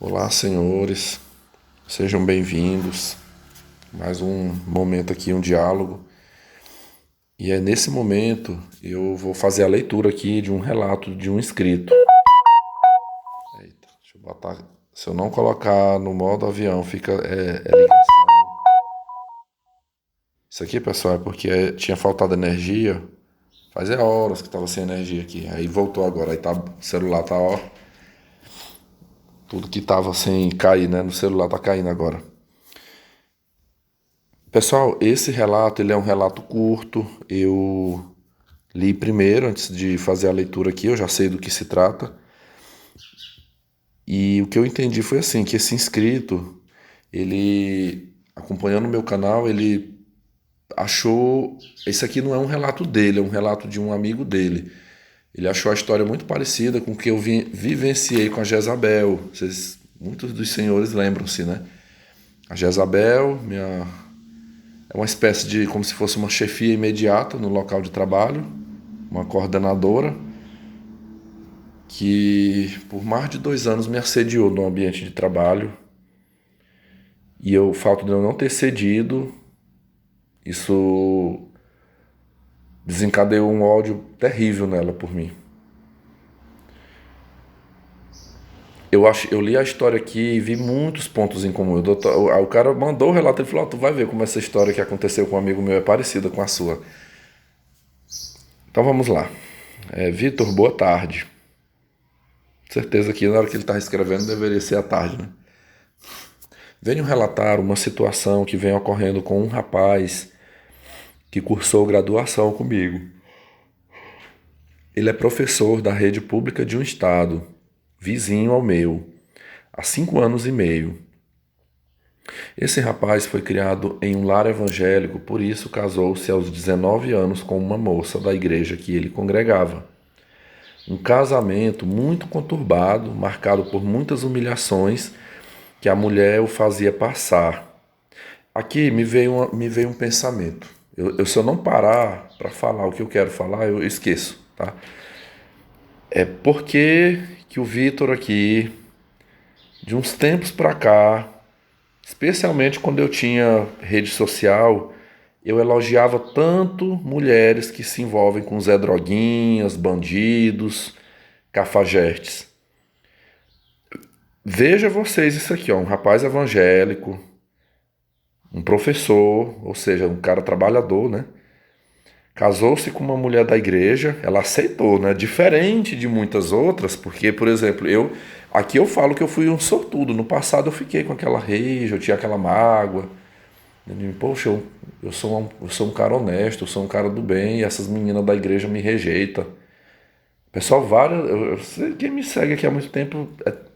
Olá, senhores, sejam bem-vindos. Mais um momento aqui, um diálogo. E é nesse momento eu vou fazer a leitura aqui de um relato de um inscrito. Eita, deixa eu botar. Se eu não colocar no modo avião, fica ligação. Isso aqui, pessoal, é porque tinha faltado energia. Fazia horas que estava sem energia aqui. Aí voltou agora. Aí tá, o celular tá, ó. Tudo que tava sem cair, né? No celular tá caindo agora. Pessoal, esse relato ele é um relato curto. Eu li primeiro, antes de fazer a leitura aqui, eu já sei do que se trata. E o que eu entendi foi assim, que esse inscrito, ele, acompanhando o meu canal, ele achou... Esse aqui não é um relato dele, é um relato de um amigo dele. Ele achou a história muito parecida com o que eu vivenciei com a Jezabel. Muitos dos senhores lembram-se, né? A Jezabel, é uma espécie de, como se fosse uma chefia imediata no local de trabalho, uma coordenadora, que por mais de 2 anos me assediou no ambiente de trabalho. E o fato de eu não ter cedido, isso desencadeou um ódio terrível nela por mim. Eu li a história aqui e vi muitos pontos em comum. O cara mandou o relato e falou: tu vai ver como essa história que aconteceu com um amigo meu é parecida com a sua. Então vamos lá. Vitor, boa tarde. Certeza que na hora que ele está escrevendo deveria ser à tarde, né? Venho relatar uma situação que vem ocorrendo com um rapaz que cursou graduação comigo. Ele é professor da rede pública de um estado, vizinho ao meu, há 5 anos e meio. Esse rapaz foi criado em um lar evangélico, por isso casou-se aos 19 anos com uma moça da igreja que ele congregava. Um casamento muito conturbado, marcado por muitas humilhações que a mulher o fazia passar. Aqui me veio um pensamento. Se eu não parar para falar o que eu quero falar, eu esqueço, tá? É porque que o Vitor aqui, de uns tempos para cá, especialmente quando eu tinha rede social, eu elogiava tanto mulheres que se envolvem com Zé Droguinhas, bandidos, cafajestes. Veja vocês isso aqui, ó, um rapaz evangélico, um professor, ou seja, um cara trabalhador, né? Casou-se com uma mulher da igreja, ela aceitou, né? Diferente de muitas outras, porque, por exemplo, aqui eu falo que eu fui um sortudo. No passado eu fiquei com aquela raiva, eu tinha aquela mágoa. Poxa, eu sou um cara honesto, eu sou um cara do bem, e essas meninas da igreja me rejeitam. Pessoal, quem me segue aqui há muito tempo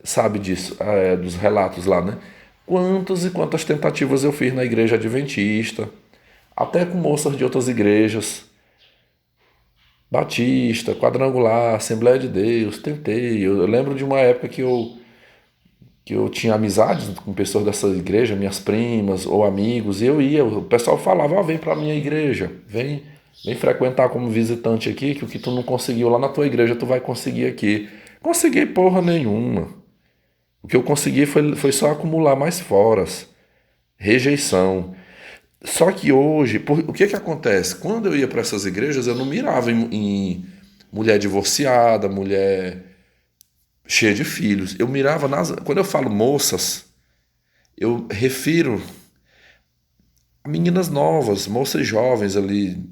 sabe disso, dos relatos lá, né? Quantas e quantas tentativas eu fiz na igreja adventista, até com moças de outras igrejas, Batista, Quadrangular, Assembleia de Deus, tentei. Eu lembro de uma época que eu tinha amizades com pessoas dessa igreja, minhas primas ou amigos, e eu ia, o pessoal falava: ó, vem pra minha igreja, vem frequentar como visitante aqui, que o que tu não conseguiu lá na tua igreja, tu vai conseguir aqui. Consegui porra nenhuma. O que eu consegui foi só acumular mais foras, rejeição. Só que hoje, o que que acontece? Quando eu ia para essas igrejas, eu não mirava em mulher divorciada, mulher cheia de filhos. Eu mirava quando eu falo moças, eu refiro a meninas novas, moças jovens ali,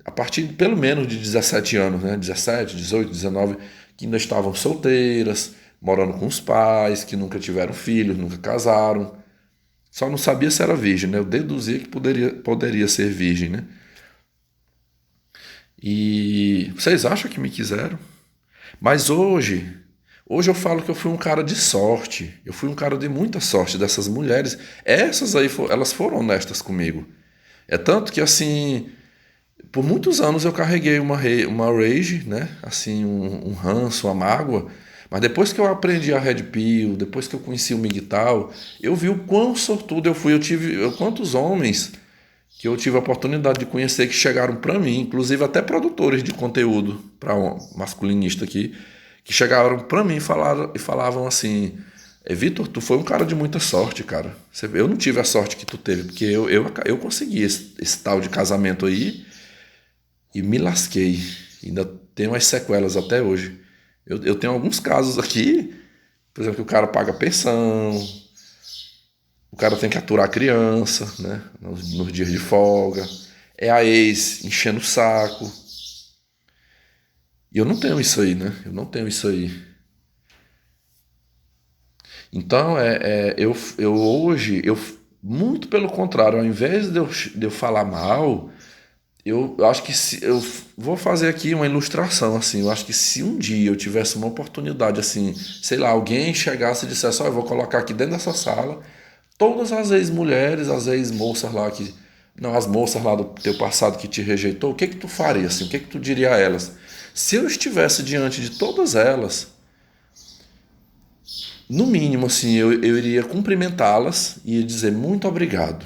a partir pelo menos de 17 anos, né? 17, 18, 19, que ainda estavam solteiras, morando com os pais, que nunca tiveram filhos, nunca casaram. Só não sabia se era virgem, né? Eu deduzia que poderia ser virgem, né? E vocês acham que me quiseram? Mas hoje eu falo que eu fui um cara de sorte. Eu fui um cara de muita sorte dessas mulheres. Essas aí, elas foram honestas comigo. É tanto que, assim, por muitos anos eu carreguei uma rage, né? Assim, um ranço, uma mágoa. Mas depois que eu aprendi a Red Pill, depois que eu conheci o MGTOW, eu vi o quão sortudo eu fui. Quantos homens que eu tive a oportunidade de conhecer que chegaram para mim, inclusive até produtores de conteúdo para masculinista aqui, que chegaram para mim e falavam assim: Vitor, tu foi um cara de muita sorte, cara. Eu não tive a sorte que tu teve, porque eu consegui esse tal de casamento aí e me lasquei. Ainda tenho as sequelas até hoje. Eu tenho alguns casos aqui, por exemplo, que o cara paga pensão, o cara tem que aturar a criança, né? Nos dias de folga. É a ex enchendo o saco. E eu não tenho isso aí, né? Eu não tenho isso aí. Então, eu hoje, muito pelo contrário, ao invés de eu falar mal, eu acho que se, eu vou fazer aqui uma ilustração, assim, eu acho que se um dia eu tivesse uma oportunidade, assim, sei lá, alguém chegasse e dissesse, ó, eu vou colocar aqui dentro dessa sala todas as ex-mulheres, as ex-moças lá que, não, as moças lá do teu passado que te rejeitou, o que que tu faria, assim, o que que tu diria a elas? Se eu estivesse diante de todas elas, no mínimo, assim, eu iria cumprimentá-las e ia dizer muito obrigado.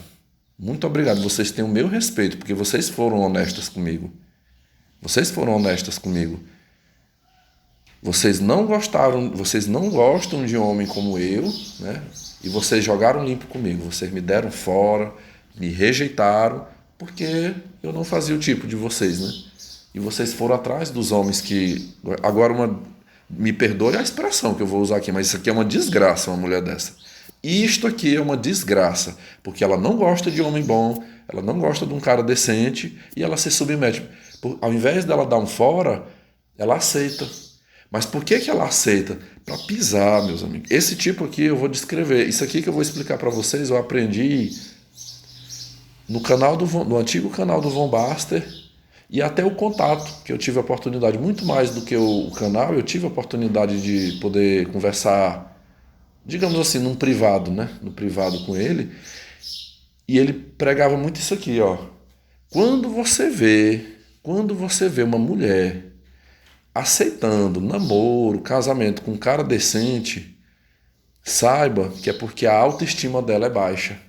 Muito obrigado, vocês têm o meu respeito, porque vocês foram honestas comigo. Vocês foram honestas comigo. Vocês não gostaram, vocês não gostam de um homem como eu, né? E vocês jogaram limpo comigo. Vocês me deram fora, me rejeitaram, porque eu não fazia o tipo de vocês, né? E vocês foram atrás dos homens que... Agora, me perdoe a expressão que eu vou usar aqui, mas isso aqui é uma desgraça, uma mulher dessa. Isto aqui é uma desgraça, porque ela não gosta de homem bom, ela não gosta de um cara decente e ela se submete. Ao invés dela dar um fora, ela aceita. Mas por que ela aceita? Para pisar, meus amigos. Esse tipo aqui eu vou descrever. Isso aqui que eu vou explicar para vocês, eu aprendi no antigo canal do Von Baster e até o contato, que eu tive a oportunidade, muito mais do que o canal, eu tive a oportunidade de poder conversar, digamos assim, num privado, né? No privado com ele. E ele pregava muito isso aqui, ó. Quando você vê uma mulher aceitando namoro, casamento com um cara decente, saiba que é porque a autoestima dela é baixa.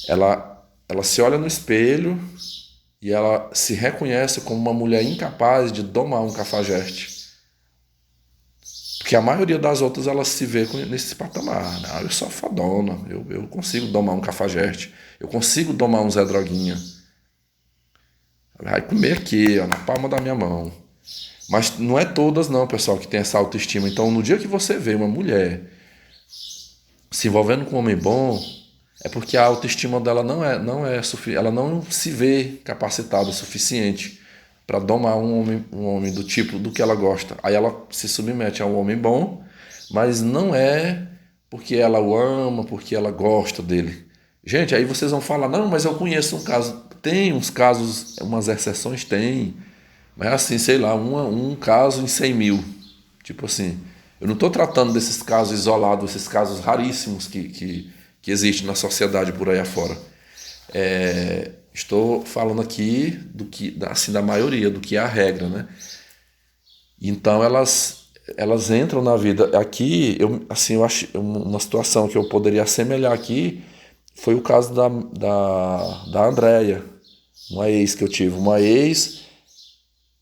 Ela se olha no espelho e ela se reconhece como uma mulher incapaz de domar um cafajeste. Porque a maioria das outras elas se vê nesse patamar. Ah, eu sou fodona, eu consigo domar um cafajeste, eu consigo domar um Zé Droguinha. Vai comer aqui, ó, na palma da minha mão. Mas não é todas não, pessoal, que tem essa autoestima. Então, no dia que você vê uma mulher se envolvendo com um homem bom, é porque a autoestima dela ela não se vê capacitada o suficiente para domar um homem do tipo do que ela gosta. Aí ela se submete a um homem bom, mas não é porque ela o ama, porque ela gosta dele. Gente, aí vocês vão falar, não, mas eu conheço um caso. Tem uns casos, umas exceções tem, mas assim, sei lá, um caso em 100 mil. Tipo assim, eu não estou tratando desses casos isolados, esses casos raríssimos que existem na sociedade por aí afora. Estou falando aqui do que, assim, da maioria, do que é a regra, né? Então elas entram na vida. Aqui, eu acho uma situação que eu poderia assemelhar aqui foi o caso da Andréia, uma ex que eu tive. Uma ex,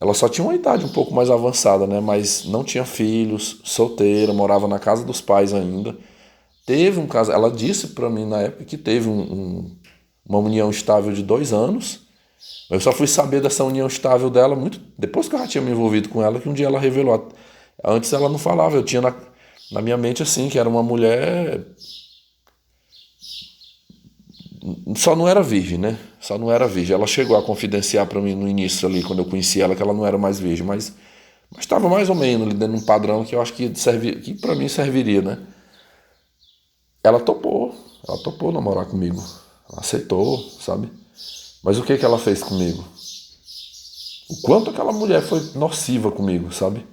ela só tinha uma idade um pouco mais avançada, né? Mas não tinha filhos, solteira, morava na casa dos pais ainda. Teve um caso, ela disse para mim na época que teve uma união estável de 2 anos. Eu só fui saber dessa união estável dela muito depois que eu já tinha me envolvido com ela, que um dia ela revelou. Antes ela não falava, eu tinha na minha mente assim, que era uma mulher... Só não era virgem, né? Só não era virgem. Ela chegou a confidenciar para mim no início ali, quando eu conheci ela, que ela não era mais virgem, mas estava mais ou menos ali dentro de um padrão que eu acho que para mim serviria, né? Ela topou namorar comigo. Ela aceitou, sabe? Mas o que ela fez comigo? O quanto aquela mulher foi nociva comigo, sabe?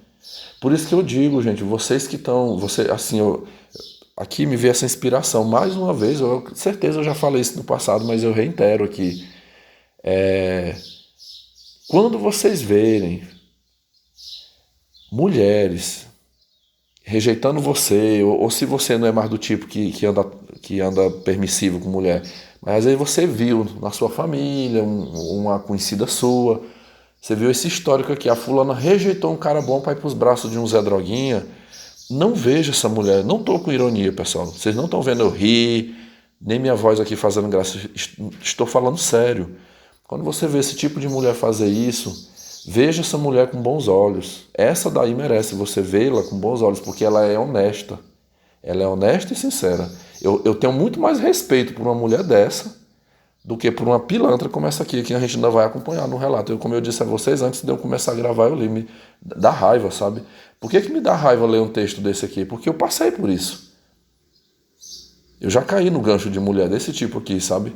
Por isso que eu digo, gente, vocês que estão... Aqui me veio essa inspiração. Mais uma vez, com certeza eu já falei isso no passado, mas eu reitero aqui. Quando vocês verem mulheres rejeitando você, ou se você não é mais do tipo que anda permissivo com mulher, mas às vezes você viu na sua família, uma conhecida sua, você viu esse histórico aqui, a fulana rejeitou um cara bom para ir para os braços de um Zé Droguinha, não vejo essa mulher, não estou com ironia, pessoal. Vocês não estão vendo eu rir, nem minha voz aqui fazendo graça. Estou falando sério. Quando você vê esse tipo de mulher fazer isso, veja essa mulher com bons olhos. Essa daí merece você vê-la com bons olhos, porque ela é honesta. Ela é honesta e sincera. Eu tenho muito mais respeito por uma mulher dessa do que por uma pilantra como essa aqui, que a gente ainda vai acompanhar no relato. Como eu disse a vocês, antes de eu começar a gravar, eu li, me dá raiva, sabe? Por que me dá raiva ler um texto desse aqui? Porque eu passei por isso. Eu já caí no gancho de mulher desse tipo aqui, sabe?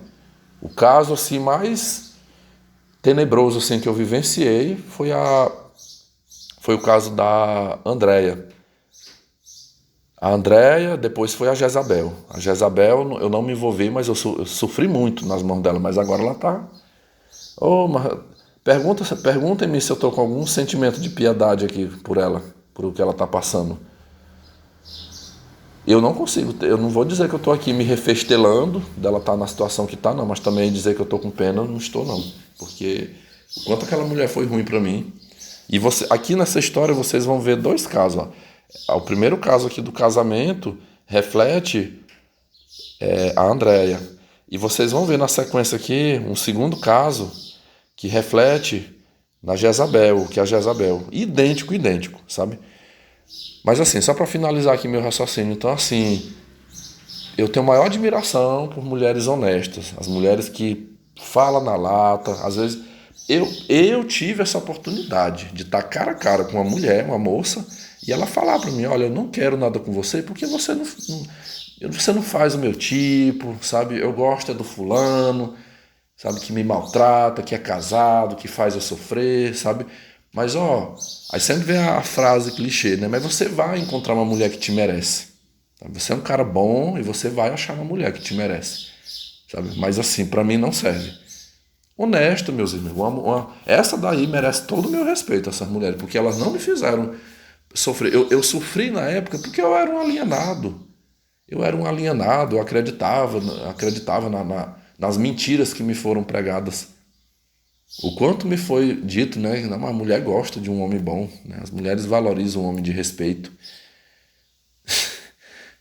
O caso assim mais tenebroso assim que eu vivenciei foi o caso da Andréia. A Andréia, depois foi a Jezabel. A Jezabel, eu não me envolvi, mas eu sofri muito nas mãos dela. Mas agora ela tá... Oh, mas perguntem-me se eu tô com algum sentimento de piedade aqui por ela, por o que ela tá passando. Eu não consigo, eu não vou dizer que eu tô aqui me refestelando dela tá na situação que tá, não. Mas também dizer que eu tô com pena, eu não estou, não. Porque o quanto aquela mulher foi ruim pra mim. E aqui nessa história vocês vão ver dois casos, ó. O primeiro caso aqui do casamento reflete a Andréia. E vocês vão ver na sequência aqui um segundo caso que reflete na Jezabel, que é a Jezabel. Idêntico, sabe? Mas assim, só para finalizar aqui meu raciocínio. Então assim, eu tenho maior admiração por mulheres honestas. As mulheres que falam na lata. Às vezes, eu tive essa oportunidade de estar cara a cara com uma mulher, uma moça, e ela falar para mim, olha, eu não quero nada com você porque você não faz o meu tipo, sabe? Eu gosto é do fulano, sabe? Que me maltrata, que é casado, que faz eu sofrer, sabe? Mas, ó, aí sempre vem a frase clichê, né? Mas você vai encontrar uma mulher que te merece. Sabe? Você é um cara bom e você vai achar uma mulher que te merece, sabe? Mas assim, para mim não serve. Honesto, meus irmãos. Essa daí merece todo o meu respeito, essas mulheres, porque elas não me fizeram sofrer. Eu sofri na época porque eu era um alienado. Eu acreditava nas mentiras que me foram pregadas. O quanto me foi dito, né? Uma mulher gosta de um homem bom, né? As mulheres valorizam um homem de respeito.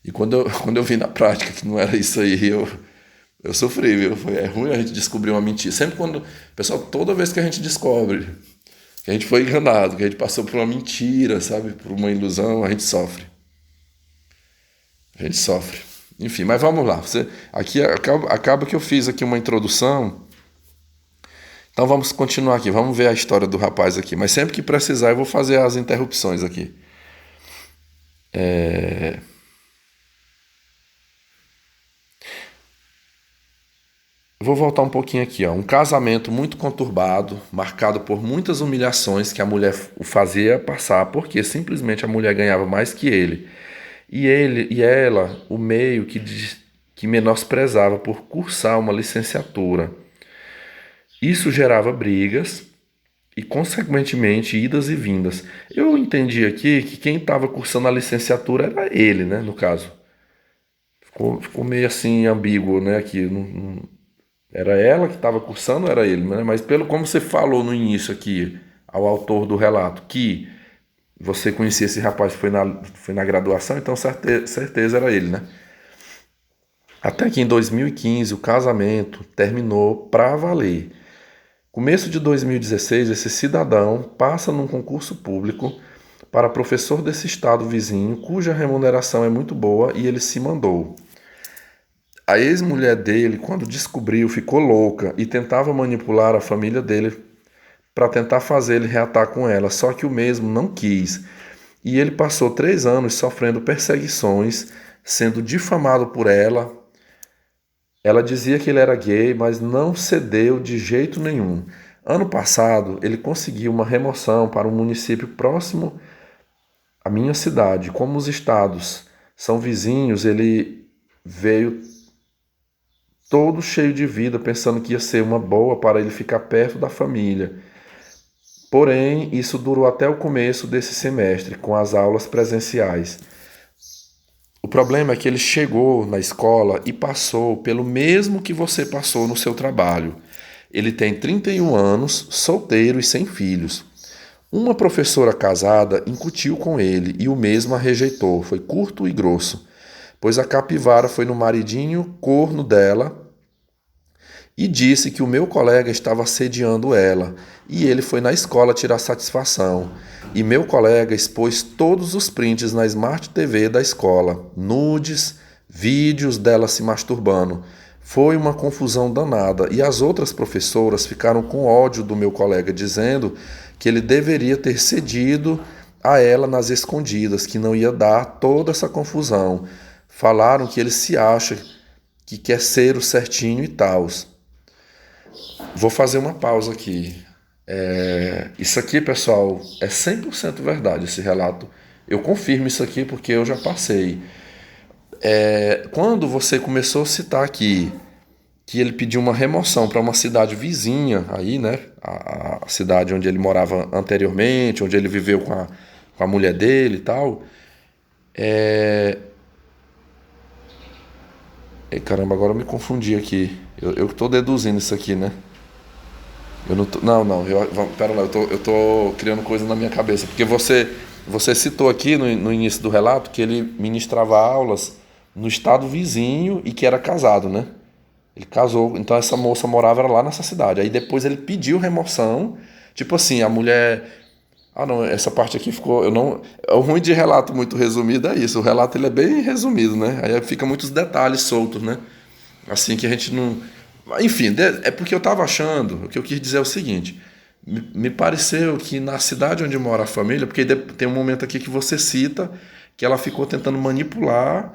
E quando eu vi na prática que não era isso aí, eu sofri, viu? É ruim a gente descobrir uma mentira. Sempre quando... Pessoal, toda vez que a gente descobre que a gente foi enganado, que a gente passou por uma mentira, sabe? Por uma ilusão, a gente sofre. A gente sofre. Enfim, mas vamos lá. Aqui acaba que eu fiz aqui uma introdução. Então vamos continuar aqui. Vamos ver a história do rapaz aqui. Mas sempre que precisar eu vou fazer as interrupções aqui. Vou voltar um pouquinho aqui, ó. Um casamento muito conturbado, marcado por muitas humilhações que a mulher o fazia passar, porque simplesmente a mulher ganhava mais que ele. E ela, o meio que menosprezava por cursar uma licenciatura. Isso gerava brigas e, consequentemente, idas e vindas. Eu entendi aqui que quem estava cursando a licenciatura era ele, né, no caso. Ficou meio assim ambíguo, né, aqui. Era ela que estava cursando ou era ele, né? Mas pelo como você falou no início aqui, ao autor do relato, que você conhecia esse rapaz que foi na graduação, então certeza era ele, né? Até que em 2015 o casamento terminou para valer. Começo de 2016, esse cidadão passa num concurso público para professor desse estado vizinho, cuja remuneração é muito boa e ele se mandou. A ex-mulher dele, quando descobriu, ficou louca e tentava manipular a família dele para tentar fazer ele reatar com ela, só que o mesmo não quis. E ele passou 3 anos sofrendo perseguições, sendo difamado por ela. Ela dizia que ele era gay, mas não cedeu de jeito nenhum. Ano passado, ele conseguiu uma remoção para um município próximo à minha cidade. Como os estados são vizinhos, ele veio todo cheio de vida, pensando que ia ser uma boa para ele ficar perto da família. Porém, isso durou até o começo desse semestre, com as aulas presenciais. O problema é que ele chegou na escola e passou pelo mesmo que você passou no seu trabalho. Ele tem 31 anos, solteiro e sem filhos. Uma professora casada incutiu com ele e o mesmo a rejeitou. Foi curto e grosso, pois a capivara foi no maridinho corno dela e disse que o meu colega estava assediando ela, e ele foi na escola tirar satisfação. E meu colega expôs todos os prints na Smart TV da escola, nudes, vídeos dela se masturbando. Foi uma confusão danada, e as outras professoras ficaram com ódio do meu colega, dizendo que ele deveria ter cedido a ela nas escondidas, que não ia dar toda essa confusão. Falaram que ele se acha que quer ser o certinho e tal. Vou fazer uma pausa aqui. Isso aqui, pessoal, é 100% verdade, esse relato. Eu confirmo isso aqui porque eu já passei. Quando você começou a citar aqui que ele pediu uma remoção para uma cidade vizinha, aí, né? A cidade onde ele morava anteriormente, onde ele viveu com a mulher dele e tal. Caramba, agora eu me confundi aqui. Eu tô deduzindo isso aqui, né? Eu não tô, não, pera lá, eu tô criando coisa na minha cabeça, porque você citou aqui no início do relato que ele ministrava aulas no estado vizinho e que era casado, né? Ele casou, então essa moça morava lá nessa cidade. Aí depois ele pediu remoção, tipo assim, a mulher, ah não, essa parte aqui ficou, eu não, o ruim de relato muito resumido é isso, o relato ele é bem resumido, né? Aí fica muitos detalhes soltos, né? Assim que a gente não. Enfim, é porque eu estava achando, o que eu quis dizer é o seguinte: me pareceu que na cidade onde mora a família, porque tem um momento aqui que você cita que ela ficou tentando manipular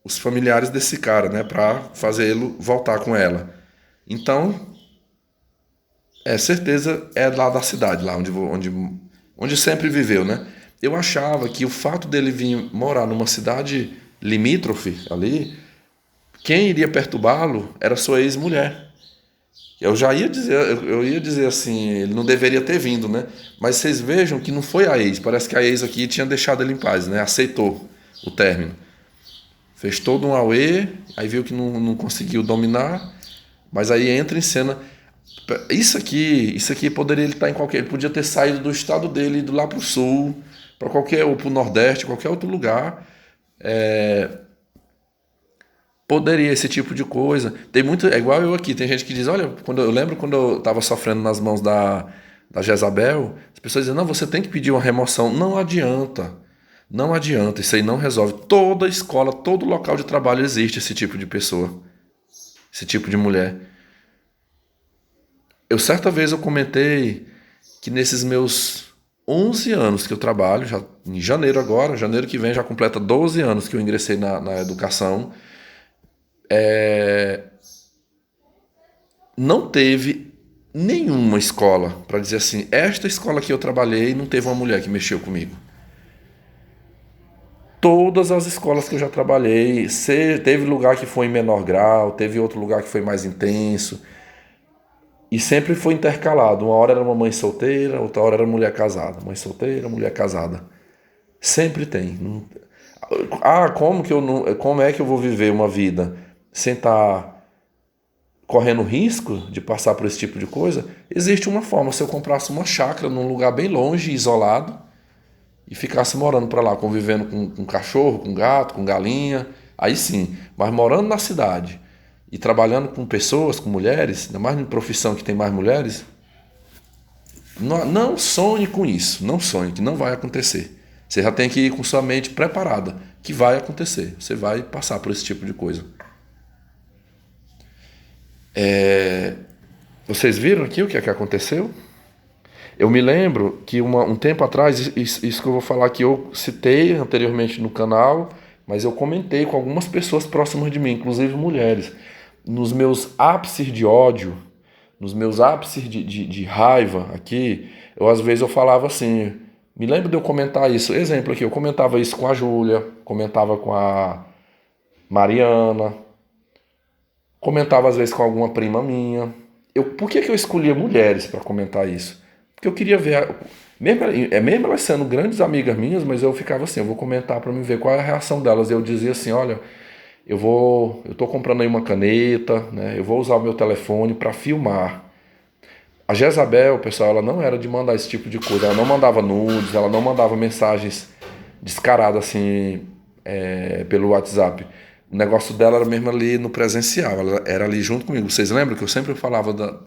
os familiares desse cara, né, para fazê-lo voltar com ela. Então, certeza é lá da cidade, lá onde sempre viveu, né? Eu achava que o fato dele vir morar numa cidade limítrofe ali, quem iria perturbá-lo era sua ex-mulher. Eu já ia dizer, eu ia dizer assim, ele não deveria ter vindo, né? Mas vocês vejam que não foi a ex, parece que a ex aqui tinha deixado ele em paz, né? Aceitou o término. Fez todo um auê, aí viu que não conseguiu dominar, mas aí entra em cena. Isso aqui poderia ele estar em qualquer. Ele podia ter saído do estado dele, ido lá para o sul, para qualquer, ou para o nordeste, qualquer outro lugar. Poderia esse tipo de coisa. Tem muito. É igual eu aqui. Tem gente que diz: olha, eu lembro quando eu estava sofrendo nas mãos da Jezabel, as pessoas dizem: não, você tem que pedir uma remoção. Não adianta. Não adianta. Isso aí não resolve. Toda escola, todo local de trabalho existe esse tipo de pessoa. Esse tipo de mulher. Certa vez eu comentei que nesses meus 11 anos que eu trabalho, já em janeiro agora, janeiro que vem já completa 12 anos que eu ingressei na educação. Não teve nenhuma escola para dizer assim, esta escola que eu trabalhei não teve uma mulher que mexeu comigo. Todas as escolas que eu já trabalhei, teve lugar que foi em menor grau, teve outro lugar que foi mais intenso, e sempre foi intercalado. Uma hora era uma mãe solteira, outra hora era mulher casada. Mãe solteira, mulher casada. Sempre tem. Ah, como que eu não, como é que eu vou viver uma vida sem estar correndo risco de passar por esse tipo de coisa? Existe uma forma. Se eu comprasse uma chácara num lugar bem longe, isolado, e ficasse morando para lá, convivendo com cachorro, com gato, com galinha, aí sim. Mas morando na cidade e trabalhando com pessoas, com mulheres, ainda mais em profissão que tem mais mulheres, não sonhe com isso. Não sonhe, que não vai acontecer. Você já tem que ir com sua mente preparada, que vai acontecer. Você vai passar por esse tipo de coisa. Vocês viram aqui o que é que aconteceu? Eu me lembro que um tempo atrás, isso que eu vou falar que eu citei anteriormente no canal, mas eu comentei com algumas pessoas próximas de mim, inclusive mulheres. Nos meus ápices de ódio, nos meus ápices de raiva aqui, às vezes eu falava assim, me lembro de eu comentar isso, exemplo aqui, eu comentava isso com a Júlia, comentava com a Mariana, comentava às vezes com alguma prima minha. Por que eu escolhia mulheres para comentar isso? Porque eu queria ver, mesmo elas sendo grandes amigas minhas, mas eu ficava assim, eu vou comentar para me ver qual é a reação delas. Eu dizia assim, olha, eu tô comprando aí uma caneta, né? Eu vou usar o meu telefone para filmar. A Jezabel, pessoal, ela não era de mandar esse tipo de coisa. Ela não mandava nudes, ela não mandava mensagens descaradas assim, pelo WhatsApp. O negócio dela era mesmo ali no presencial, ela era ali junto comigo. Vocês lembram que eu sempre falava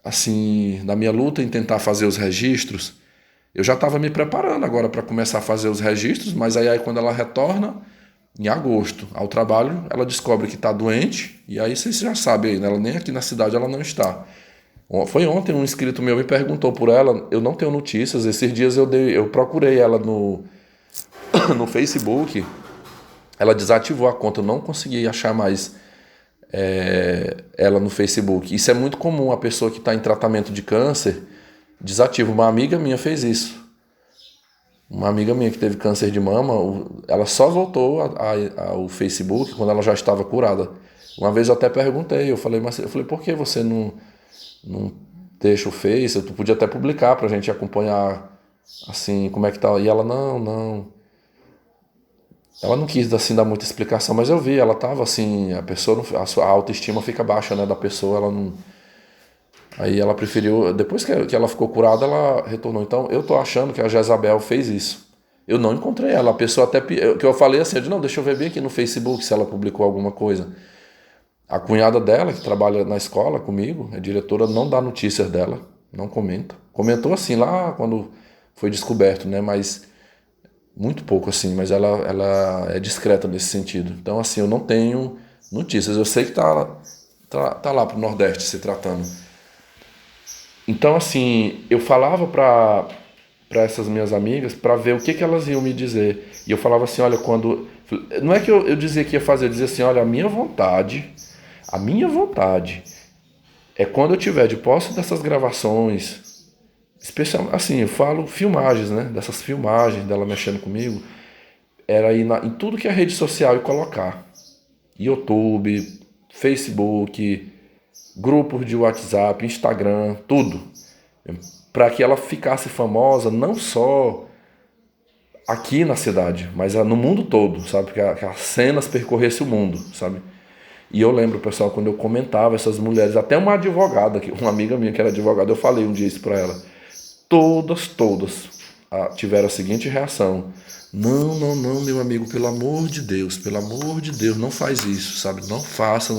assim, da minha luta em tentar fazer os registros? Eu já estava me preparando agora para começar a fazer os registros, mas aí quando ela retorna, em agosto, ao trabalho, ela descobre que está doente, e aí vocês já sabem aí, né? Ela nem aqui na cidade ela não está. Foi ontem um inscrito meu me perguntou por ela, eu não tenho notícias, esses dias eu procurei ela no Facebook, ela desativou a conta, eu não consegui achar mais ela no Facebook. Isso é muito comum, a pessoa que está em tratamento de câncer desativa. Uma amiga minha fez isso. Uma amiga minha que teve câncer de mama, ela só voltou ao Facebook quando ela já estava curada. Uma vez eu até perguntei, eu falei, por que você não deixa o Face? Tu podia até publicar pra gente acompanhar assim como é que tá. E ela não. Ela não quis assim dar muita explicação, mas eu vi, ela tava assim, a pessoa a sua autoestima fica baixa, né, da pessoa, ela não. Aí ela preferiu, depois que ela ficou curada, ela retornou. Então eu tô achando que a Jezabel fez isso. Eu não encontrei ela, a pessoa até que eu falei assim, eu disse, não, deixa eu ver bem aqui no Facebook se ela publicou alguma coisa. A cunhada dela, que trabalha na escola comigo, é diretora, não dá notícias dela, não comenta. Comentou assim lá quando foi descoberto, né? Mas muito pouco assim, mas ela é discreta nesse sentido. Então assim, eu não tenho notícias. Eu sei que tá lá pro Nordeste se tratando. Então assim, eu falava para essas minhas amigas para ver o que elas iam me dizer. E eu falava assim, olha, quando... Não é que eu dizia que ia fazer, eu dizia assim, olha, a minha vontade é quando eu tiver de posse dessas gravações, especial, assim, eu falo filmagens, né? Dessas filmagens dela mexendo comigo, era ir em tudo que é rede social e colocar. YouTube, Facebook, grupos de WhatsApp, Instagram, tudo. Para que ela ficasse famosa não só aqui na cidade, mas no mundo todo, sabe? Que as cenas percorressem o mundo, sabe? E eu lembro, pessoal, quando eu comentava essas mulheres, até uma advogada, uma amiga minha que era advogada, eu falei um dia isso para ela. Todas tiveram a seguinte reação: não, meu amigo, pelo amor de Deus, não faz isso, sabe? Não faça,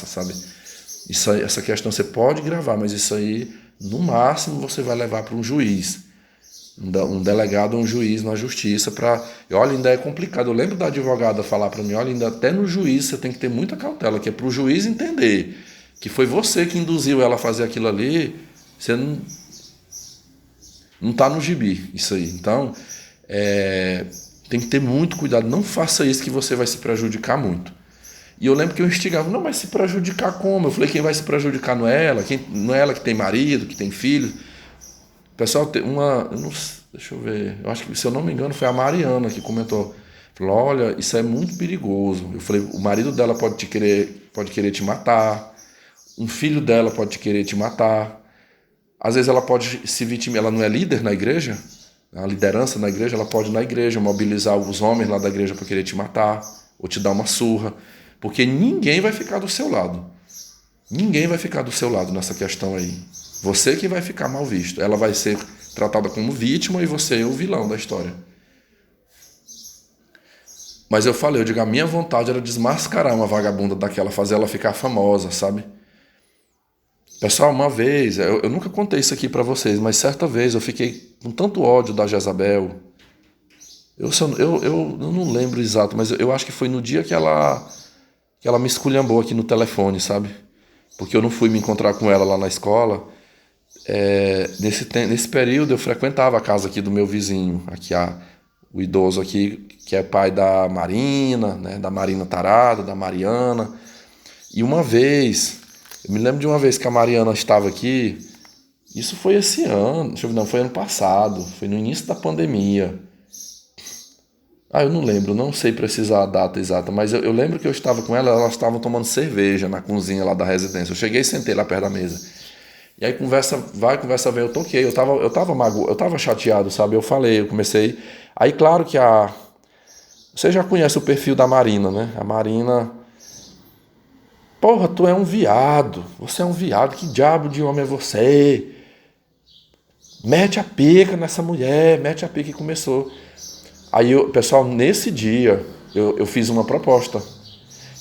sabe? Isso aí, essa questão você pode gravar, mas isso aí, no máximo, você vai levar para um juiz. Um delegado ou um juiz na justiça para... Olha, ainda é complicado. Eu lembro da advogada falar para mim, olha, ainda até no juiz você tem que ter muita cautela, que é para o juiz entender que foi você que induziu ela a fazer aquilo ali, você não tá no gibi, isso aí. Então, tem que ter muito cuidado. Não faça isso que você vai se prejudicar muito. E eu lembro que eu instigava, não, mas se prejudicar como? Eu falei, quem vai se prejudicar não é ela, não é ela que tem marido, que tem filho. O pessoal tem uma, eu não, deixa eu ver, eu acho que, se eu não me engano, foi a Mariana que comentou. Falou, olha, isso é muito perigoso. Eu falei, o marido dela pode querer te matar, um filho dela pode querer te matar. Às vezes ela pode se vitimar, ela não é líder na igreja, a liderança na igreja, ela pode ir na igreja mobilizar os homens lá da igreja para querer te matar ou te dar uma surra, porque ninguém vai ficar do seu lado. Ninguém vai ficar do seu lado nessa questão aí. Você que vai ficar mal visto. Ela vai ser tratada como vítima e você é o vilão da história. Mas eu digo, a minha vontade era desmascarar uma vagabunda daquela, fazer ela ficar famosa, sabe? Pessoal, uma vez, eu nunca contei isso aqui pra vocês, mas certa vez eu fiquei com tanto ódio da Jezabel. Eu não lembro exato, mas eu acho que foi no dia que ela me esculhambou aqui no telefone, sabe? Porque eu não fui me encontrar com ela lá na escola. Nesse período eu frequentava a casa aqui do meu vizinho, aqui o idoso aqui, que é pai da Marina, né, da Marina Tarada, da Mariana. E uma vez, eu me lembro de uma vez que a Mariana estava aqui, isso foi esse ano, deixa eu ver, não, foi ano passado, foi no início da pandemia. Eu não lembro, não sei precisar a data exata, mas eu lembro que eu estava com ela, elas estavam tomando cerveja na cozinha lá da residência. Eu cheguei e sentei lá perto da mesa. E aí conversa vai, conversa vem, eu toquei, eu tava chateado, sabe? Eu comecei. Aí claro que você já conhece o perfil da Marina, né? A Marina Porra, tu é um viado. Você é um viado. Que diabo de homem é você? Mete a pica nessa mulher. Mete a pica e começou. Aí, pessoal, nesse dia, eu fiz uma proposta.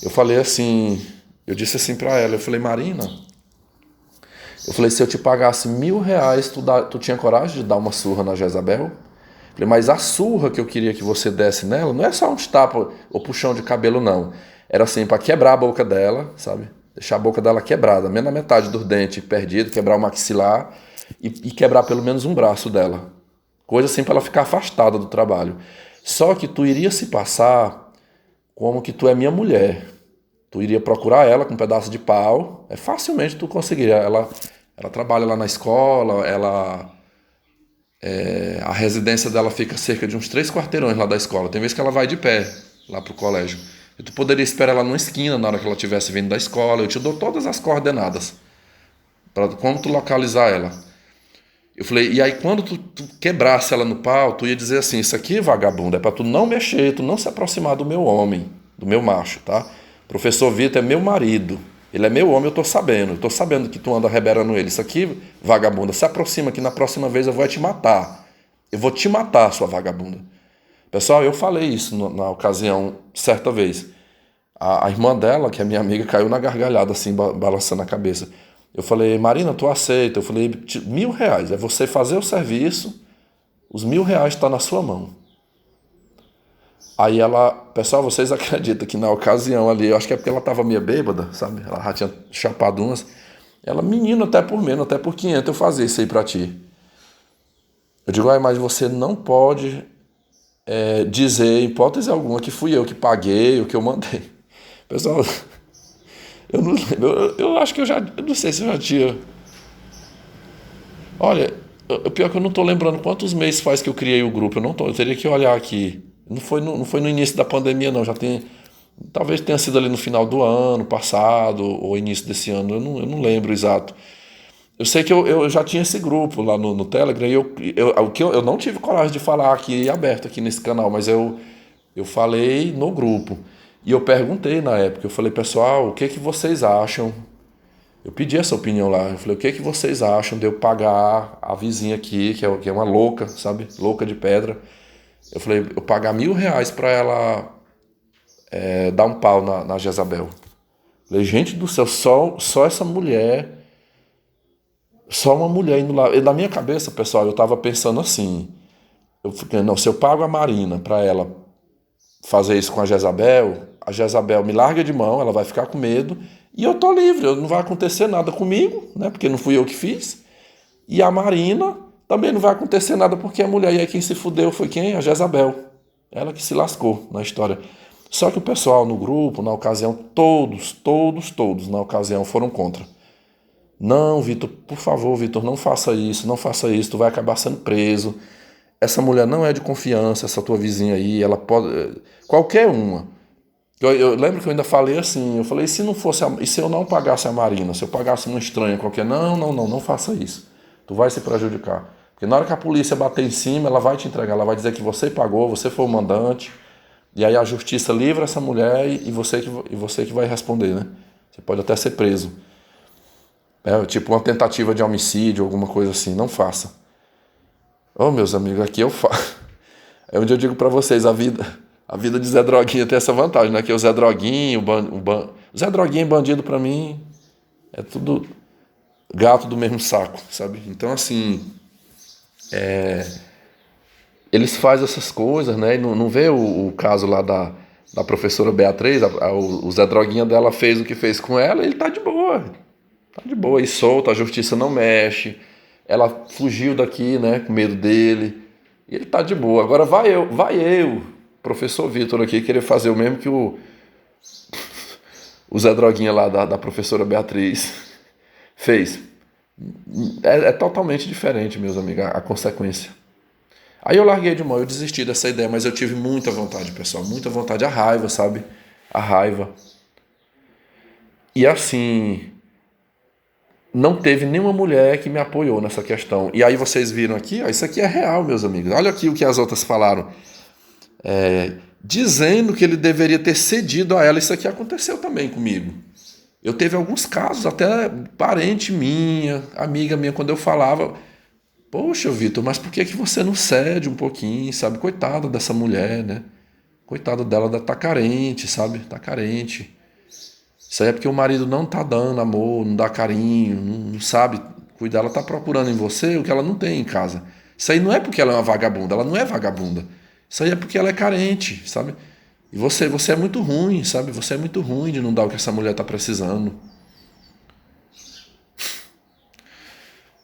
Eu falei assim, eu disse assim pra ela, eu falei, Marina, eu falei, se eu te pagasse R$ 1.000, tu tinha coragem de dar uma surra na Jezabel? Eu falei, mas a surra que eu queria que você desse nela, não é só uns tapas ou puxão de cabelo, não. Era assim, pra quebrar a boca dela, sabe? Deixar a boca dela quebrada, menos a metade dos dentes perdido, quebrar o maxilar e quebrar pelo menos um braço dela. Coisa assim pra ela ficar afastada do trabalho. Só que tu iria se passar como que tu é minha mulher. Tu iria procurar ela com um pedaço de pau. Facilmente tu conseguiria. Ela trabalha lá na escola, a residência dela fica cerca de uns 3 quarteirões lá da escola. Tem vezes que ela vai de pé lá pro colégio. E tu poderia esperar ela numa esquina na hora que ela estivesse vindo da escola. Eu te dou todas as coordenadas para como tu localizar ela. Eu falei, e aí quando tu quebrasse ela no pau, tu ia dizer assim, isso aqui, vagabundo, é pra tu não mexer, tu não se aproximar do meu homem, do meu macho, tá? Professor Vitor é meu marido, ele é meu homem, eu tô sabendo que tu anda reberando ele. Isso aqui, vagabunda, se aproxima que na próxima vez eu vou te matar. Eu vou te matar, sua vagabunda. Pessoal, eu falei isso na ocasião, certa vez. A irmã dela, que é minha amiga, caiu na gargalhada, assim, balançando a cabeça. Eu falei, Marina, tu aceita? Eu falei, R$ 1.000, é você fazer o serviço, os R$ 1.000 estão na sua mão. Aí ela, pessoal, vocês acreditam que na ocasião ali, eu acho que é porque ela estava meio bêbada, sabe? Ela já tinha chapado umas. Ela, menino, até por menos, até por 500 eu fazia isso aí pra ti. Eu digo, mas você não pode dizer, em hipótese alguma, que fui eu que paguei, o que eu mandei. Pessoal, eu não lembro, eu acho que eu não sei se eu já tinha. Olha, o pior é que eu não tô lembrando quantos meses faz que eu criei o grupo, eu teria que olhar aqui. Não foi no início da pandemia, não, já tem, talvez tenha sido ali no final do ano passado, ou início desse ano, eu não lembro exato. Eu sei que eu já tinha esse grupo lá no Telegram, e eu não tive coragem de falar aqui aberto aqui nesse canal, mas eu falei no grupo. E eu perguntei na época, eu falei, pessoal, o que que vocês acham? Eu pedi essa opinião lá, eu falei, o que que vocês acham de eu pagar a vizinha aqui, que é uma louca, sabe? Louca de pedra. Eu falei, eu pagar R$ 1.000 pra ela dar um pau na Jezabel. Eu falei, gente do céu, só essa mulher, só uma mulher indo lá. E na minha cabeça, pessoal, eu tava pensando assim, eu fiquei, não, se eu pago a Marina pra ela fazer isso com a Jezabel me larga de mão, ela vai ficar com medo, e eu tô livre, não vai acontecer nada comigo, né? Porque não fui eu que fiz. E a Marina também não vai acontecer nada porque a mulher, e aí quem se fudeu foi quem? A Jezabel. Ela que se lascou na história. Só que o pessoal no grupo, na ocasião, todos na ocasião foram contra. Não, Vitor, por favor, Vitor, não faça isso, tu vai acabar sendo preso. Essa mulher não é de confiança, essa tua vizinha aí, ela pode. Qualquer uma. Eu lembro que eu ainda falei assim, eu falei, e se eu não pagasse a Marina, se eu pagasse uma estranha qualquer, não faça isso. Tu vai se prejudicar. Porque na hora que a polícia bater em cima, ela vai te entregar, ela vai dizer que você pagou, você foi o mandante, e aí a justiça livra essa mulher e você que vai responder, né? Você pode até ser preso. Tipo uma tentativa de homicídio, alguma coisa assim, não faça. Oh, meus amigos, aqui eu faço. É onde eu digo pra vocês, a vida de Zé Droguinha tem essa vantagem, né? Que o Zé Droguinho, o Zé Droguinho e bandido pra mim é tudo gato do mesmo saco, sabe? Então, assim, eles fazem essas coisas, né? E não vê o caso lá da professora Beatriz, o Zé Droguinha dela fez o que fez com ela, ele tá de boa. Tá de boa, e solto, a justiça não mexe. Ela fugiu daqui, né, com medo dele. E ele tá de boa. Agora vai eu, professor Vitor aqui, querer fazer o mesmo que o Zé Droguinha lá da professora Beatriz fez. É totalmente diferente, meus amigos, a consequência. Aí eu larguei de mão, eu desisti dessa ideia, mas eu tive muita vontade, pessoal, muita vontade, a raiva, sabe? A raiva. E assim, não teve nenhuma mulher que me apoiou nessa questão. E aí vocês viram aqui, ó, isso aqui é real, meus amigos. Olha aqui o que as outras falaram. Dizendo que ele deveria ter cedido a ela. Isso aqui aconteceu também comigo. Eu teve alguns casos, até parente minha, amiga minha, quando eu falava, poxa, Vitor, mas por que que você não cede um pouquinho, sabe? Coitada dessa mulher, né? Coitada dela, tá carente, sabe? Tá carente. Isso aí é porque o marido não tá dando amor, não dá carinho, não sabe cuidar. Ela tá procurando em você o que ela não tem em casa. Isso aí não é porque ela é uma vagabunda, ela não é vagabunda. Isso aí é porque ela é carente, sabe? E você é muito ruim, sabe? Você é muito ruim de não dar o que essa mulher tá precisando.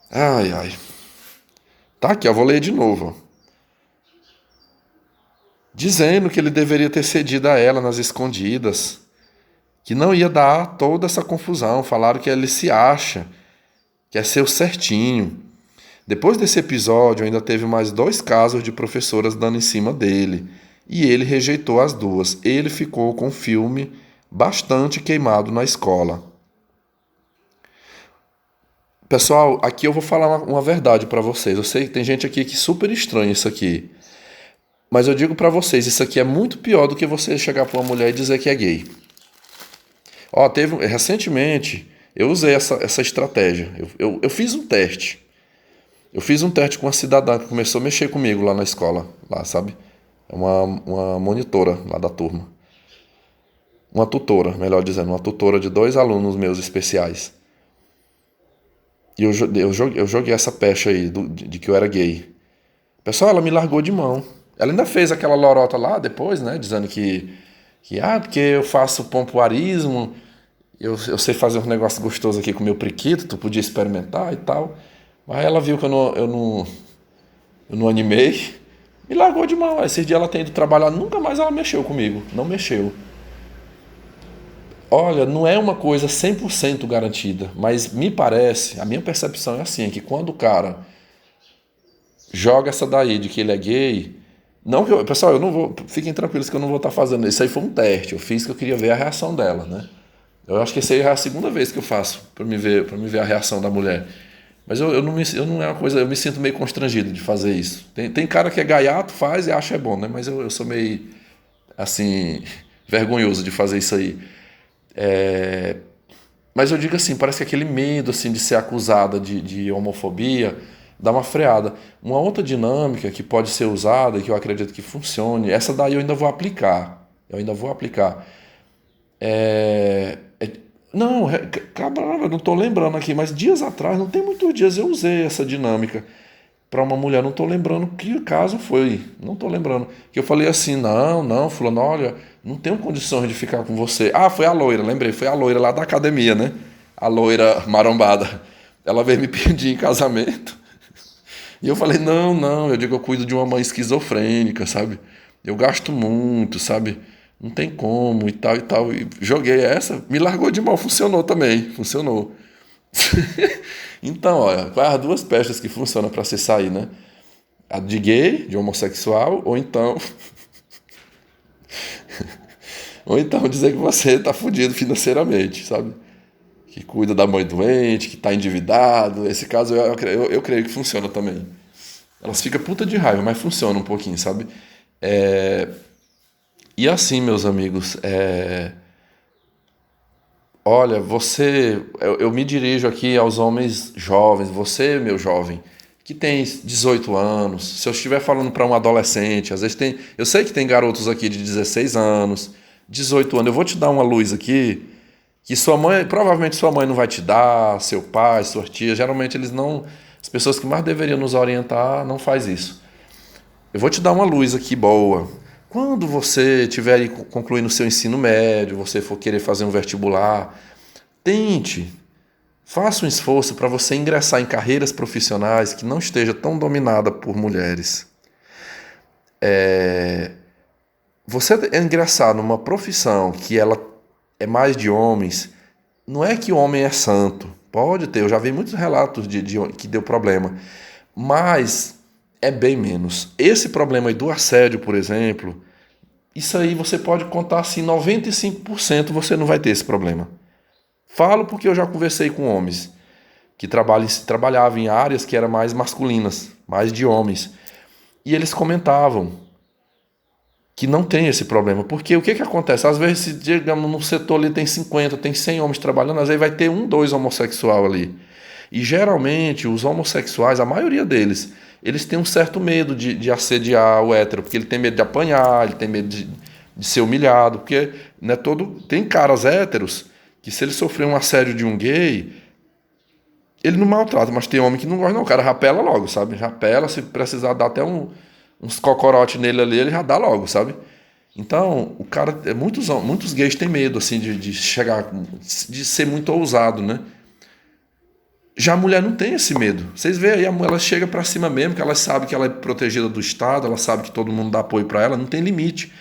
Ai, ai. Tá aqui, eu vou ler de novo, ó. Dizendo que ele deveria ter cedido a ela nas escondidas, que não ia dar toda essa confusão. Falaram que ele se acha, que é seu certinho. Depois desse episódio, ainda teve mais 2 casos de professoras dando em cima dele. E ele rejeitou as 2. Ele ficou com o filme bastante queimado na escola. Pessoal, aqui eu vou falar uma verdade pra vocês. Eu sei que tem gente aqui que super estranha isso aqui. Mas eu digo pra vocês, isso aqui é muito pior do que você chegar pra uma mulher e dizer que é gay. Ó, recentemente, eu usei essa estratégia. Eu fiz um teste. Eu fiz um teste com uma cidadã que começou a mexer comigo lá na escola, lá, sabe? É uma monitora lá da turma. Uma tutora, melhor dizendo, uma tutora de 2 alunos meus especiais. E eu joguei essa pecha aí de que eu era gay. Pessoal, ela me largou de mão. Ela ainda fez aquela lorota lá depois, né? Dizendo porque eu faço pompoarismo, eu sei fazer um negócio gostoso aqui com o meu priquito, tu podia experimentar e tal. Mas ela viu que eu não animei, me largou de mão. Esses dias ela tem ido trabalhar, nunca mais ela mexeu comigo. Não mexeu. Olha, não é uma coisa 100% garantida, mas me parece, a minha percepção é assim, que quando o cara joga essa daí de que ele é gay, não que pessoal, eu não vou, fiquem tranquilos que eu não vou estar fazendo isso aí, foi um teste, eu fiz que eu queria ver a reação dela, né? Eu acho que essa aí é a segunda vez que eu faço para me ver a reação da mulher. Mas eu não é uma coisa, eu me sinto meio constrangido de fazer isso. Tem cara que é gaiato, faz e acha é bom, né? Mas eu sou meio assim vergonhoso de fazer isso aí. Mas eu digo assim, parece que aquele medo assim de ser acusada de homofobia dá uma freada. Uma outra dinâmica que pode ser usada e que eu acredito que funcione, essa daí eu ainda vou aplicar. Eu ainda vou aplicar. Não, caramba, eu não estou lembrando aqui, mas dias atrás, não tem muitos dias, eu usei essa dinâmica para uma mulher, não estou lembrando que caso foi, não estou lembrando. Que eu falei assim, não, fulano, olha, não tenho condições de ficar com você. Ah, foi a loira, lembrei, foi a loira lá da academia, né? A loira marombada. Ela veio me pedir em casamento. E eu falei, não, eu digo, eu cuido de uma mãe esquizofrênica, sabe? Eu gasto muito, sabe? Não tem como e tal e tal. E joguei essa, me largou de mal, funcionou também, funcionou. Então, olha, quais as 2 pestas que funcionam para se sair, né? A de gay, de homossexual, ou então dizer que você tá fudido financeiramente, sabe? Que cuida da mãe doente, que tá endividado. Esse caso eu creio que funciona também. Elas ficam puta de raiva, mas funciona um pouquinho, sabe? E assim, meus amigos, olha, eu me dirijo aqui aos homens jovens, você, meu jovem, que tem 18 anos, se eu estiver falando para um adolescente, às vezes eu sei que tem garotos aqui de 16 anos, 18 anos, eu vou te dar uma luz aqui, que provavelmente sua mãe não vai te dar, seu pai, sua tia, geralmente eles não, as pessoas que mais deveriam nos orientar não faz isso. Eu vou te dar uma luz aqui boa. Quando você estiver aí concluindo o seu ensino médio, você for querer fazer um vestibular, tente, faça um esforço para você ingressar em carreiras profissionais que não esteja tão dominada por mulheres. Você ingressar numa profissão que ela é mais de homens, não é que o homem é santo. Pode ter, eu já vi muitos relatos de que deu problema. Mas é bem menos. Esse problema aí do assédio, por exemplo, isso aí você pode contar assim, 95% você não vai ter esse problema. Falo porque eu já conversei com homens que trabalhavam em áreas que eram mais masculinas, mais de homens. E eles comentavam que não tem esse problema. Porque o que acontece? Às vezes, se, digamos, no setor ali tem 50, tem 100 homens trabalhando, às vezes vai ter um, dois homossexuais ali. E geralmente os homossexuais, a maioria deles, eles têm um certo medo de assediar o hétero, porque ele tem medo de apanhar, ele tem medo de ser humilhado, porque né, tem caras héteros que se ele sofrer um assédio de um gay, ele não maltrata, mas tem homem que não gosta não, o cara rapela logo, sabe? Rapela, se precisar dar até uns cocorote nele ali, ele já dá logo, sabe? Então, o cara, muitos gays têm medo, assim, de chegar, de ser muito ousado, né? Já a mulher não tem esse medo. Vocês veem aí, ela chega pra cima mesmo, que ela sabe que ela é protegida do Estado, ela sabe que todo mundo dá apoio pra ela, não tem limite.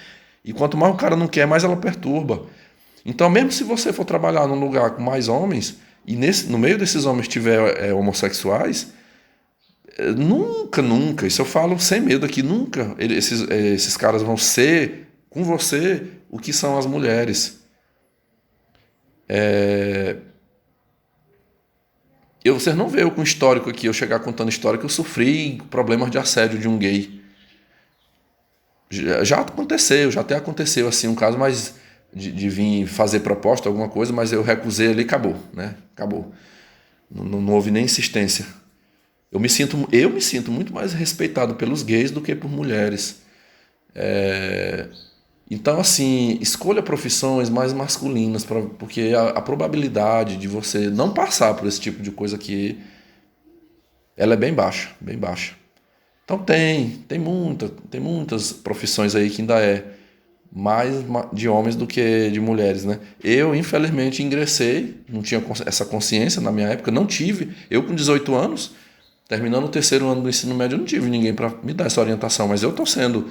E quanto mais o cara não quer, mais ela perturba. Então, mesmo se você for trabalhar num lugar com mais homens, e no meio desses homens tiver homossexuais, nunca, nunca, isso eu falo sem medo aqui, nunca esses caras vão ser com você o que são as mulheres. Vocês não vê eu com histórico aqui, eu chegar contando história que eu sofri problemas de assédio de um gay. Já aconteceu, já até aconteceu assim um caso, mas de vir fazer proposta, alguma coisa, mas eu recusei ali e acabou, né? Acabou. Não houve nem insistência. Eu me sinto muito mais respeitado pelos gays do que por mulheres. Então, assim, escolha profissões mais masculinas, porque a probabilidade de você não passar por esse tipo de coisa aqui, ela é bem baixa, bem baixa. Então tem muitas profissões aí que ainda é mais de homens do que de mulheres, né? Eu, infelizmente, ingressei, não tinha essa consciência na minha época, não tive. Eu, com 18 anos, terminando o terceiro ano do ensino médio, eu não tive ninguém para me dar essa orientação, mas eu estou sendo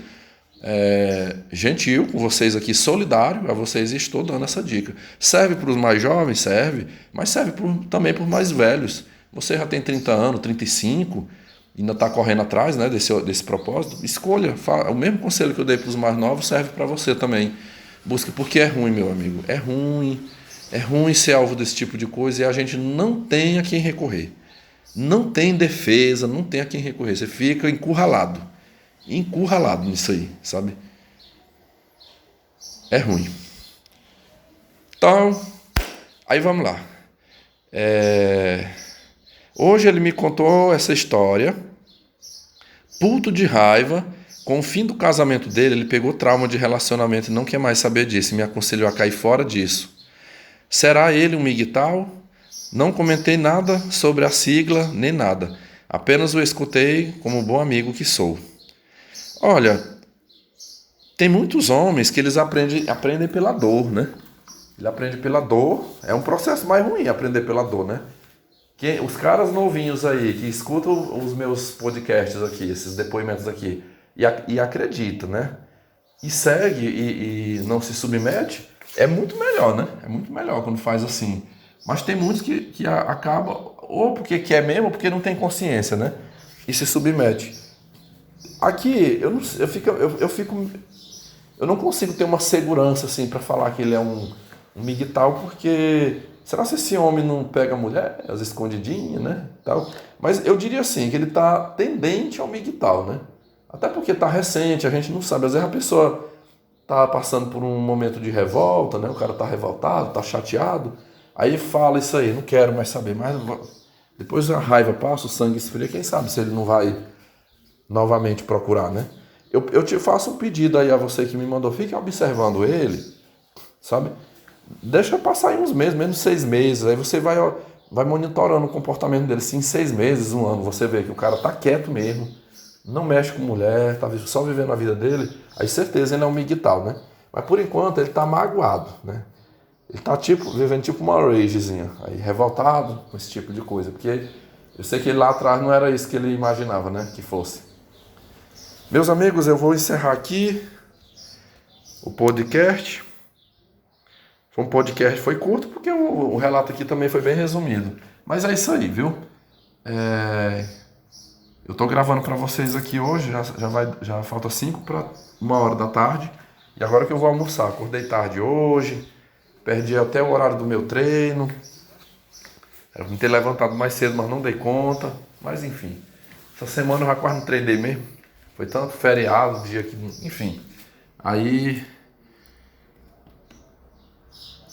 gentil com vocês aqui, solidário a vocês e estou dando essa dica. Serve para os mais jovens? Serve, mas serve também para os mais velhos. Você já tem 30 anos, 35, ainda está correndo atrás, né, desse propósito, escolha. O mesmo conselho que eu dei para os mais novos serve para você também. Busque, porque é ruim, meu amigo. É ruim ser alvo desse tipo de coisa e a gente não tem a quem recorrer. Não tem defesa, não tem a quem recorrer. Você fica encurralado nisso aí, sabe? É ruim. Então, aí vamos lá. Hoje ele me contou essa história, puto de raiva, com o fim do casamento dele, ele pegou trauma de relacionamento e não quer mais saber disso, e me aconselhou a cair fora disso. Será ele um migtal? Não comentei nada sobre a sigla, nem nada. Apenas o escutei como bom amigo que sou. Olha, tem muitos homens que eles aprendem pela dor, né? Ele aprende pela dor, é um processo mais ruim aprender pela dor, né? Os caras novinhos aí que escutam os meus podcasts aqui, esses depoimentos aqui, e acredita, né? E segue e não se submete, é muito melhor, né? É muito melhor quando faz assim. Mas tem muitos que acabam, ou porque quer mesmo, ou porque não tem consciência, né? E se submete. Aqui, eu não consigo ter uma segurança assim para falar que ele é um migtal, porque será que esse homem não pega mulher, as escondidinhas, né? Tal. Mas eu diria assim, que ele está tendente ao migtal, né? Até porque está recente, a gente não sabe. Às vezes a pessoa está passando por um momento de revolta, né? O cara está revoltado, está chateado, aí fala isso aí, não quero mais saber, mas depois a raiva passa, o sangue esfria, quem sabe se ele não vai novamente procurar, né? Eu te faço um pedido aí a você que me mandou, fique observando ele, sabe? Deixa passar aí uns meses, menos 6 meses, aí você vai monitorando o comportamento dele. Se em 6 meses, um ano, você vê que o cara tá quieto mesmo, não mexe com mulher, tá só vivendo a vida dele, aí certeza ele é um migtal, né? Mas por enquanto ele tá magoado, né? Ele tá vivendo tipo uma ragezinha, aí revoltado com esse tipo de coisa, porque eu sei que ele lá atrás não era isso que ele imaginava, né? Que fosse. Meus amigos, eu vou encerrar aqui o podcast. Foi curto porque o relato aqui também foi bem resumido. Mas é isso aí, viu? Eu tô gravando para vocês aqui hoje, já falta 5 para 1h da tarde. E agora que eu vou almoçar, acordei tarde hoje, perdi até o horário do meu treino. Era pra me ter levantado mais cedo, mas não dei conta. Mas enfim, essa semana eu já quase não treinei mesmo. Foi tanto feriado, dia que... Enfim. Aí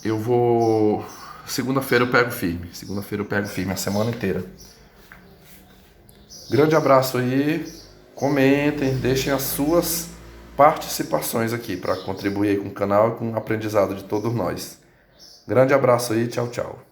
eu vou... Segunda-feira eu pego firme. Segunda-feira eu pego firme a semana inteira. Grande abraço aí. Comentem, deixem as suas participações aqui para contribuir aí com o canal e com o aprendizado de todos nós. Grande abraço aí, tchau, tchau.